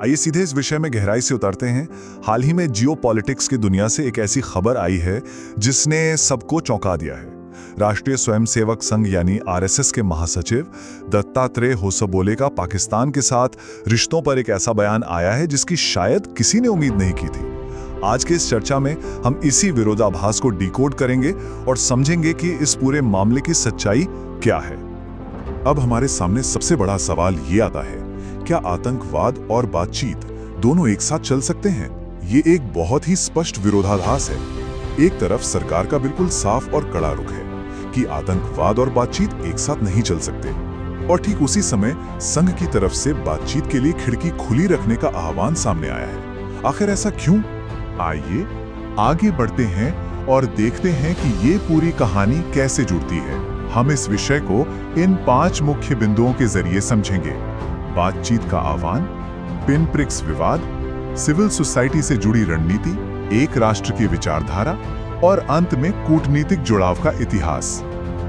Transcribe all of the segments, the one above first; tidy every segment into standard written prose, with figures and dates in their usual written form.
आइए सीधे इस विषय में गहराई से उतरते हैं। हाल ही में जियोपॉलिटिक्स की दुनिया से एक ऐसी खबर आई है जिसने सबको चौंका दिया है। राष्ट्रीय स्वयंसेवक संघ यानी आरएसएस के महासचिव दत्तात्रेय होसबोले का पाकिस्तान के साथ रिश्तों पर एक ऐसा बयान आया है जिसकी शायद किसी ने उम्मीद नहीं की थी। आज की इस चर्चा में हम इसी विरोधाभास को डिकोड करेंगे और समझेंगे कि इस पूरे मामले की सच्चाई क्या है। अब हमारे सामने सबसे बड़ा सवाल ये आता है, क्या आतंकवाद और बातचीत दोनों एक साथ चल सकते हैं? ये एक बहुत ही स्पष्ट विरोधाभास है। एक तरफ सरकार का बिल्कुल साफ और कड़ा रुख है कि आतंकवाद और बातचीत एक साथ नहीं चल सकते, और ठीक उसी समय संघ की तरफ से बातचीत के लिए खिड़की खुली रखने का आह्वान सामने आया है। आखिर ऐसा क्यों? आइए आगे बढ़ते हैं और देखते हैं कि ये पूरी कहानी कैसे जुड़ती है। हम इस विषय को इन 5 मुख्य बिंदुओं के जरिए समझेंगे। बातचीत का आह्वान, पिन प्रिक्स विवाद, सिविल सोसाइटी से जुड़ी रणनीति, एक राष्ट्र की विचारधारा और अंत में कूटनीतिक जुड़ाव का इतिहास।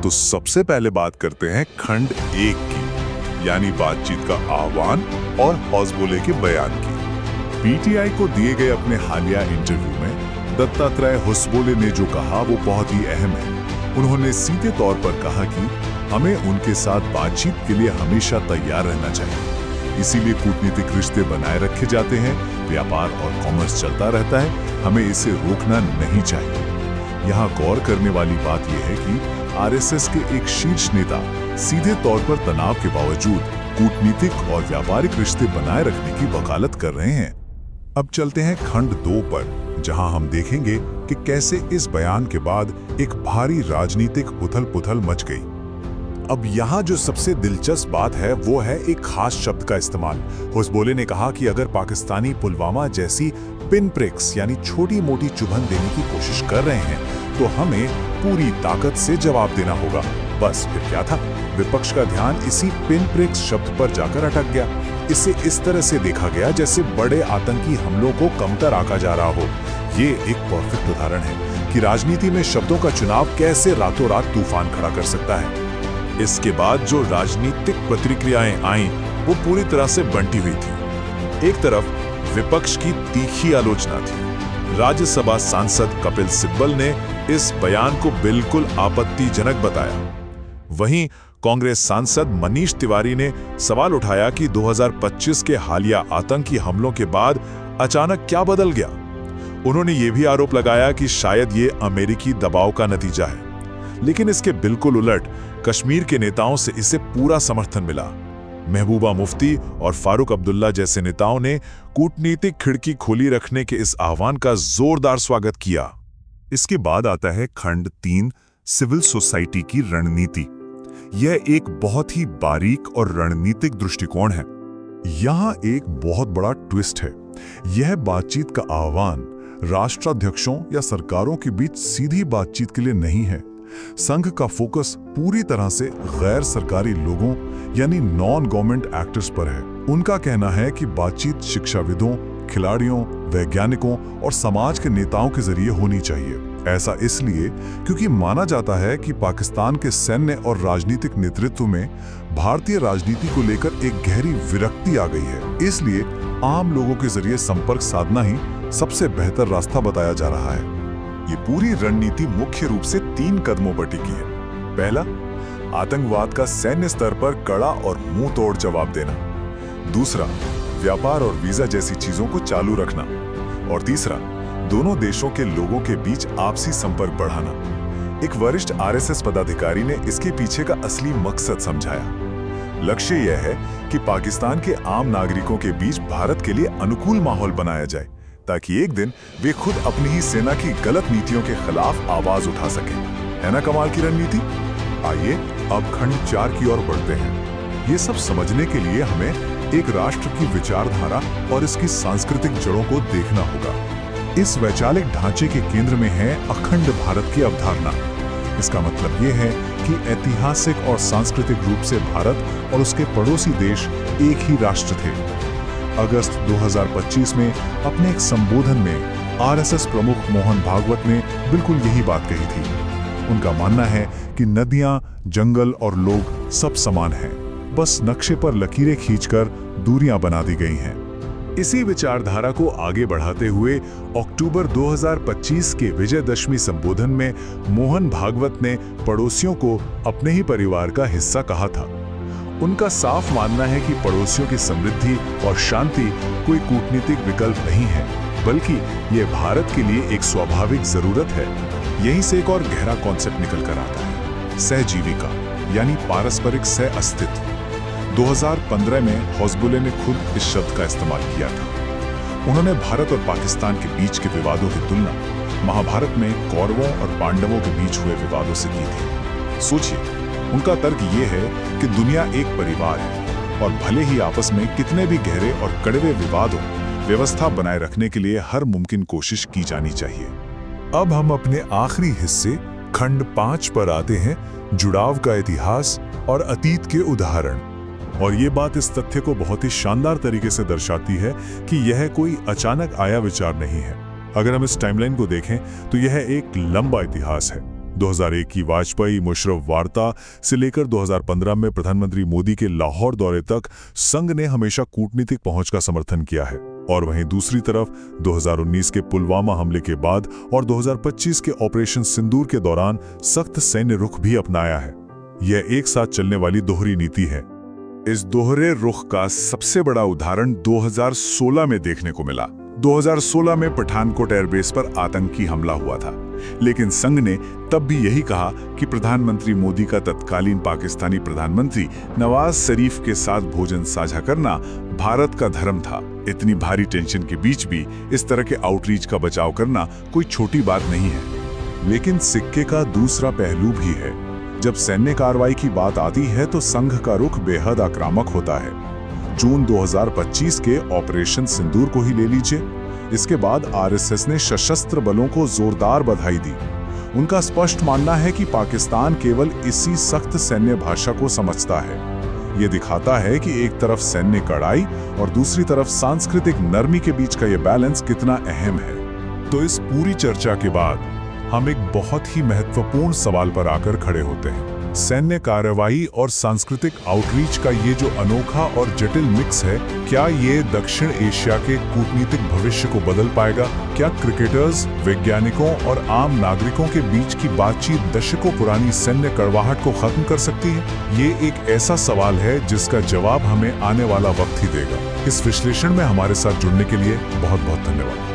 तो सबसे पहले बात करते हैं खंड 1 की, यानी बातचीत का आह्वान और होसबोले के बयान की। पीटीआई को दिए गए अपने हालिया इंटरव्यू में दत्तात्रेय होसबोले ने जो कहा वो बहुत ही अहम है। उन्होंने सीधे तौर पर कहा कि हमें उनके साथ बातचीत के लिए हमेशा तैयार रहना चाहिए, इसीलिए कूटनीतिक रिश्ते बनाए रखे जाते हैं, व्यापार और कॉमर्स चलता रहता है, हमें इसे रोकना नहीं चाहिए। यहाँ गौर करने वाली बात यह है कि आरएसएस के एक शीर्ष नेता सीधे तौर पर तनाव के बावजूद कूटनीतिक और व्यापारिक रिश्ते बनाए रखने की वकालत कर रहे हैं। अब चलते हैं खंड 2 पर, जहां हम देखेंगे कि कैसे इस बयान के बाद एक भारी राजनीतिक उथल-पुथल मच गई। अब यहाँ जो सबसे दिलचस्प बात है वो है एक खास शब्द का इस्तेमाल। होसबोले ने कहा कि अगर पाकिस्तानी पुलवामा जैसी पिन प्रिक्स यानी छोटी मोटी चुभन देने की कोशिश कर रहे हैं तो हमें पूरी ताकत से जवाब देना होगा। बस फिर क्या था, विपक्ष का ध्यान इसी पिन प्रिक्स शब्द पर जाकर अटक गया। इसे इस तरह से देखा गया जैसे बड़े आतंकी हमलों को कमतर आंका जा रहा हो। ये एक परफेक्ट उदाहरण है कि राजनीति में शब्दों का चुनाव कैसे रातों रात तूफान खड़ा कर सकता है। इसके बाद जो राजनीतिक प्रतिक्रियाएं आईं वो पूरी तरह से बंटी हुई थी। एक तरफ विपक्ष की तीखी आलोचना थी। राज्यसभा सांसद कपिल सिब्बल ने इस बयान को बिल्कुल आपत्तिजनक बताया। वहीं कांग्रेस सांसद मनीष तिवारी ने सवाल उठाया कि 2025 के हालिया आतंकी हमलों के बाद अचानक क्या बदल गया। उन्होंने ये भी आरोप लगाया कि शायद ये अमेरिकी दबाव का नतीजा है, लेकिन इसके बिल्कुल उलट कश्मीर के नेताओं से इसे पूरा समर्थन मिला। महबूबा मुफ्ती और फारूक अब्दुल्ला जैसे नेताओं ने कूटनीतिक खिड़की खुली रखने के इस आह्वान का जोरदार स्वागत किया। इसके बाद आता है खंड 3, सिविल सोसाइटी की रणनीति। यह एक बहुत ही बारीक और रणनीतिक दृष्टिकोण है। यहाँ एक बहुत बड़ा ट्विस्ट है। यह बातचीत का आह्वान राष्ट्राध्यक्षों या सरकारों के बीच सीधी बातचीत के लिए नहीं है। संघ का फोकस पूरी तरह से गैर सरकारी लोगों यानी नॉन गवर्नमेंट एक्टर्स पर है। उनका कहना है कि बातचीत शिक्षाविदों, खिलाड़ियों, वैज्ञानिकों और समाज के नेताओं के जरिए होनी चाहिए। ऐसा इसलिए क्योंकि माना जाता है कि पाकिस्तान के सैन्य और राजनीतिक नेतृत्व में भारतीय राजनीति को लेकर एक गहरी विरक्ति आ गई है। इसलिए आम लोगों के जरिए संपर्क साधना ही सबसे बेहतर रास्ता बताया जा रहा है। ये पूरी रणनीति मुख्य रूप से 3 कदमों पर टिकी है। पहला, आतंकवाद का सैन्य स्तर पर कड़ा और मुंह तोड़ जवाब देना। दूसरा, व्यापार और वीजा जैसी चीजों को चालू रखना। और तीसरा, दोनों देशों के लोगों के बीच आपसी संपर्क बढ़ाना। एक वरिष्ठ आरएसएस पदाधिकारी ने इसके पीछे का असली मकसद समझाया। लक्ष्य यह है कि पाकिस्तान के आम नागरिकों के बीच भारत के लिए अनुकूल माहौल बनाया जाए, ताकि एक दिन वे खुद अपनी ही सेना की गलत नीतियों के खिलाफ आवाज उठा सकें। है ना कमाल की रणनीति? आइए अब खंड 4 की ओर बढ़ते हैं। ये सब समझने के लिए हमें एक राष्ट्र की विचारधारा और इसकी सांस्कृतिक जड़ों को देखना होगा। इस वैचारिक ढांचे के केंद्र में है अखंड भारत की अवधारणा। इसका मतलब ये है कि ऐतिहासिक और सांस्कृतिक रूप से भारत और उसके पड़ोसी देश एक ही राष्ट्र थे। अगस्त 2025 में अपने एक संबोधन में आरएसएस प्रमुख मोहन भागवत ने बिल्कुल यही बात कही थी। उनका मानना है कि नदियां, जंगल और लोग सब समान हैं, बस नक्शे पर लकीरें खींचकर दूरियां बना दी गई हैं। इसी विचारधारा को आगे बढ़ाते हुए अक्टूबर 2025 के विजयदशमी संबोधन में मोहन भागवत ने पड़ोसियों को अपने ही परिवार का हिस्सा कहा था। उनका साफ मानना है कि पड़ोसियों की समृद्धि और शांति कोई कूटनीतिक विकल्प नहीं है, बल्कि ये भारत के लिए एक स्वाभाविक जरूरत है। यहीं से एक और गहरा कॉन्सेप्ट निकल कर आता है, सहजीविका यानी पारस्परिक सह अस्तित्व। 2015 में हौसबुले ने खुद इस शब्द का इस्तेमाल किया था। उन्होंने भारत और पाकिस्तान के बीच के विवादों की तुलना महाभारत में कौरवों और पांडवों के बीच हुए विवादों से की थी। सोचिए, उनका तर्क ये है कि दुनिया एक परिवार है और भले ही आपस में कितने भी गहरे और कड़वे विवाद हो, व्यवस्था बनाए रखने के लिए हर मुमकिन कोशिश की जानी चाहिए। अब हम अपने आखिरी हिस्से खंड 5 पर आते हैं, जुड़ाव का इतिहास और अतीत के उदाहरण। और ये बात इस तथ्य को बहुत ही शानदार तरीके से दर्शाती है कि यह कोई अचानक आया विचार नहीं है। अगर हम इस टाइमलाइन को देखें तो यह एक लंबा इतिहास है। 2001 की वाजपेयी मुशर्रफ वार्ता से लेकर 2015 में प्रधानमंत्री मोदी के लाहौर दौरे तक संघ ने हमेशा कूटनीतिक पहुंच का समर्थन किया है। और वहीं दूसरी तरफ 2019 के पुलवामा हमले के बाद और 2025 के ऑपरेशन सिंदूर के दौरान सख्त सैन्य रुख भी अपनाया है। यह एक साथ चलने वाली दोहरी नीति है। इस दोहरे रुख का सबसे बड़ा उदाहरण 2016 में देखने को मिला। 2016 में पठानकोट एयरबेस पर आतंकी हमला हुआ था, लेकिन संघ ने तब भी यही कहा कि प्रधानमंत्री मोदी का तत्कालीन पाकिस्तानी प्रधानमंत्री नवाज शरीफ के साथ भोजन साझा करना भारत का धर्म था। इतनी भारी टेंशन के बीच भी इस तरह के आउटरीच का बचाव करना कोई छोटी बात नहीं है। लेकिन सिक्के का दूसरा पहलू भी है। जब सैन्य कार्रवाई की बात आती है तो संघ का रुख बेहद आक्रामक होता है। जून 2025 के ऑपरेशन सिंदूर को ही ले लीजिए। इसके बाद आरएसएस ने सशस्त्र बलों को जोरदार बधाई दी। उनका स्पष्ट मानना है कि पाकिस्तान केवल इसी सख्त सैन्य भाषा को समझता है। ये दिखाता है कि एक तरफ सैन्य कड़ाई और दूसरी तरफ सांस्कृतिक नरमी के बीच का ये बैलेंस कितना अहम है। तो इस पूरी चर्चा के बाद हम एक बहुत ही महत्वपूर्ण सवाल पर आकर खड़े होते हैं। सैन्य कार्रवाई और सांस्कृतिक आउटरीच का ये जो अनोखा और जटिल मिक्स है, क्या ये दक्षिण एशिया के कूटनीतिक भविष्य को बदल पाएगा? क्या क्रिकेटर्स, वैज्ञानिकों और आम नागरिकों के बीच की बातचीत दशकों पुरानी सैन्य कड़वाहट को खत्म कर सकती है? ये एक ऐसा सवाल है जिसका जवाब हमें आने वाला वक्त ही देगा। इस विश्लेषण में हमारे साथ जुड़ने के लिए बहुत बहुत धन्यवाद।